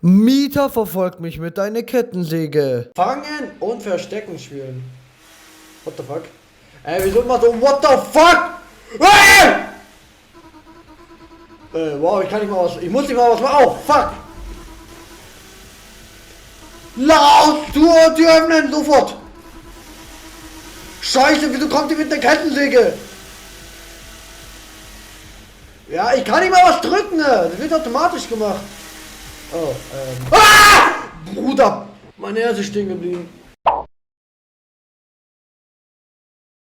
Mieter verfolgt mich mit deiner Kettensäge. Fangen und Verstecken spielen. What the fuck? Ey, wieso immer so, what the fuck? Wow, ich kann nicht mal was. Ich muss nicht mal was machen. Oh, fuck! Lauf, Tür öffnen, sofort! Scheiße, wieso kommt ihr mit der Kettensäge? Ja, ich kann nicht mal was drücken, das wird automatisch gemacht. Oh, Bruder! Mein Herz ist stehen geblieben.